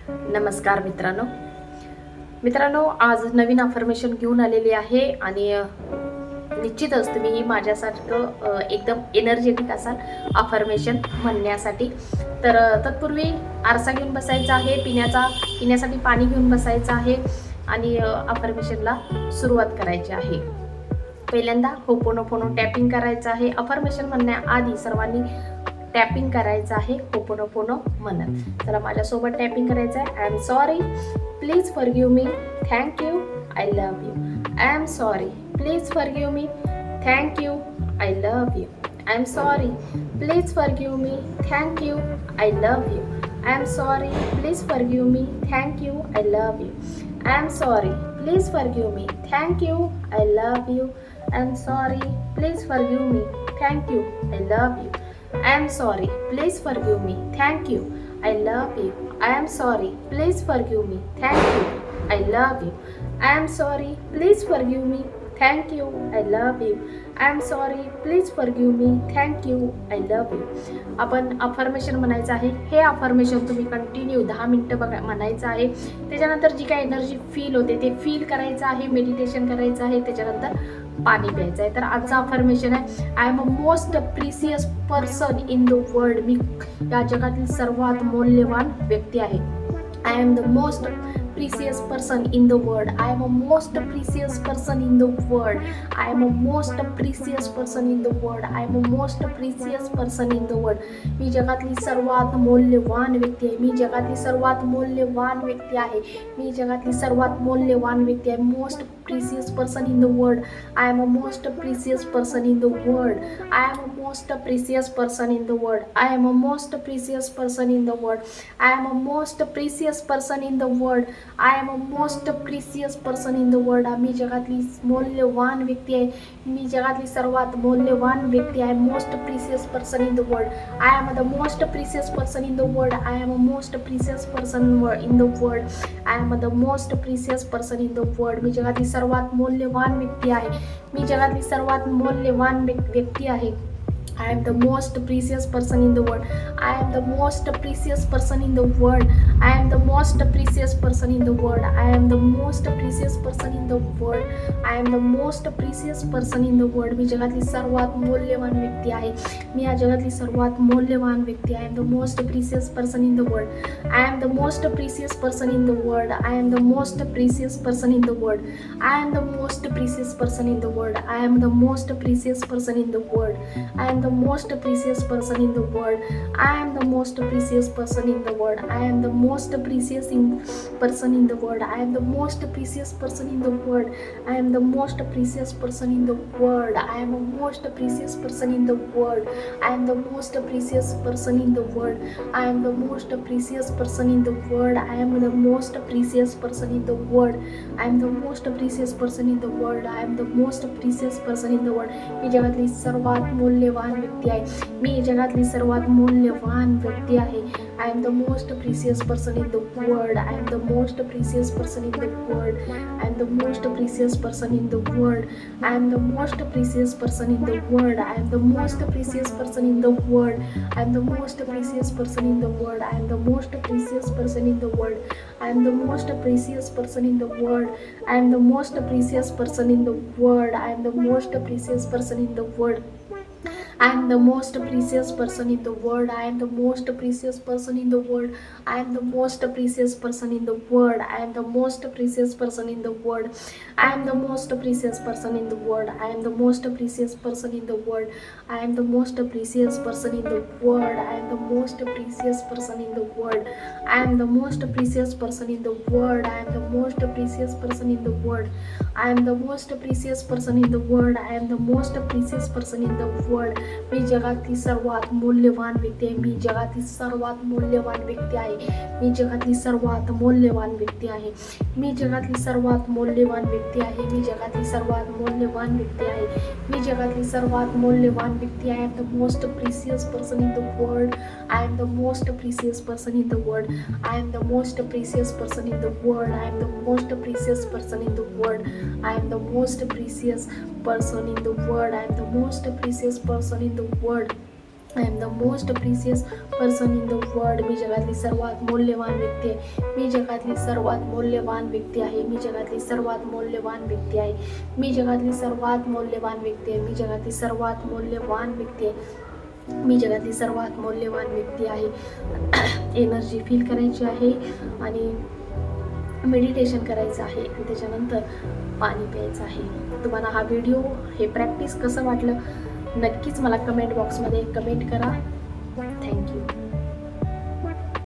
नमस्कार मित्रांनो, आज नवीन अफर्मेशन घेऊन आलेली आहे आणि निश्चितच तुम्ही ही माझ्यासारखं एकदम एनर्जेटिक असाल अफर्मेशन म्हणण्यासाठी. तर तत्पूर्वी आरसा घेऊन बसायचा आहे, पिण्यासाठी पाणी घेऊन बसायचं आहे आणि अफर्मेशनला सुरुवात करायची आहे. पहिल्यांदा होपोनोपोनो टॅपिंग करायचं आहे. अफर्मेशन म्हणण्याआधी सर्वांनी टॅपिंग करायचं आहे होपोनोपोनो म्हणत. चला माझ्यासोबत टॅपिंग करायचं आहे. I am sorry, please forgive me, thank you, I love you. I am sorry, please forgive me, thank you, I love you. I am sorry, please forgive me, thank you, I love you. I am sorry, please forgive me, thank you, I love you. I am sorry, please forgive me, thank you, I love you. I am sorry, please forgive me, thank you, I love you. I am sorry, please forgive me, thank you, I love you. I am sorry, please forgive me, thank you, I love you. I am sorry, please forgive me, thank you, I love you. I am sorry, please forgive me, thank you, I love you. आपण affirmation म्हणायचं आहे. हे affirmation तुम्ही continue 10 मिनिटं म्हणायचं आहे. त्याच्यानंतर जी काय एनर्जी फील होते ते फील करायचं आहे, मेडिटेशन करायचं आहे, त्याच्यानंतर पाणी प्यायचं आहे. तर आजचं अफर्मेशन आहे, I am a most precious person in the world. मी या जगातील सर्वात मौल्यवान व्यक्ती आहे. I am the most precious person in the world. I am a most precious person in the world. I am a most precious person in the world. I am a most precious person in the world. मी जगातली सर्वात मौल्यवान व्यक्ती आहे. मी जगातली सर्वात मौल्यवान व्यक्ती आहे. मी जगातली सर्वात मौल्यवान व्यक्ती आहे. Most precious person in the world. I am a most precious person in the world. I am a most precious person in the world. I am a most precious person in the world. I am a most precious person in the world. I am a most precious person in the world. मी जगातली मौल्यवान व्यक्ती आहे. मी जगातली सर्वात मौल्यवान व्यक्ती आहे. Most precious person in the world. I am the most precious person in the world. I am a most precious person in the world. I am the most precious person in the world. मी जगातली सर्वात मौल्यवान व्यक्ती आहे. मी जगातली सर्वात मौल्यवान व्यक्ती आहे. I am the most precious person in the world. I am the most precious person in the world. I am the most precious person in the world. I am the most precious person in the world. I am the most precious person in the world. मी जगातली सर्वात मौल्यवान व्यक्ती आहे. मी या जगातली सर्वात मौल्यवान व्यक्ती आहे. I am the most precious person in the world. I am the most precious person in the world. I am the most precious person in the world. I am the most precious person in the world. I am the most precious person in the world. I am the most precious person in the world. I am the most precious person in the world. I am the most precious person in the world. I am the most precious person in the world. I am the most precious person in the world. I am the most precious person in the world. I am the most precious person in the world. I am the most precious person in the world. I am the most precious person in the world. I am the most precious person in the world. I am the most precious person in the world. मी जगातली सर्वात मौल्यवान व्यक्ती आहे. मी जगातली सर्वात मौल्यवान व्यक्ती आहे. I am the most precious person in the world. I am the most precious person in the world. I am the most precious person in the world. I am the most precious person in the world. I am the most precious person in the world. I am the most precious person in the world. I am the most precious person in the world. I am the most precious person in the world. I am the most precious person in the world. I am the most precious person in the world. I am the most precious person in the world. I am the most precious person in the world. I am the most precious person in the world. I am the most precious person in the world. I am the most precious person in the world. I am the most precious person in the world. I am the most precious person in the world. I am the most precious person in the world. I am the most precious person in the world. I am the most precious person in the world. I am the most precious person in the world. I am the most precious person in the world. मी जगातली सर्वात मौल्यवान व्यक्ती आहे. मी जगातली सर्वात मौल्यवान व्यक्ती आहे. मी जगातली सर्वात मौल्यवान व्यक्ती आहे. मी जगातली सर्वात मौल्यवान व्यक्ती आहे. मी जगातली सर्वात मौल्यवान व्यक्ती आहे. मी जगातली सर्वात मौल्यवान व्यक्ती आहे. I am the most precious person in the world. I am the most precious person in the world. I am the most precious person in the world. I am the most precious person in the world. I am the most precious person in the world. I am the most precious person in the world. I am the most precious person in the world. मी जगातली सर्वात मौल्यवान व्यक्ती आहे. मी जगातली सर्वात मौल्यवान व्यक्ती आहे. मी जगातली सर्वात मौल्यवान व्यक्ती आहे. मी जगातली सर्वात मौल्यवान व्यक्ती आहे. मी जगातली सर्वात मौल्यवान व्यक्ती आहे. मी जगातली सर्वात मौल्यवान व्यक्ती आहे. एनर्जी फील करायची आहे आणि मेडिटेशन करायचं आहे आणि त्याच्यानंतर पाणी प्यायचं आहे. तुम्हाला हा व्हिडिओ हे प्रॅक्टिस कसं वाटलं नक्कीच मला कमेंट बॉक्समध्ये कमेंट करा. थँक्यू.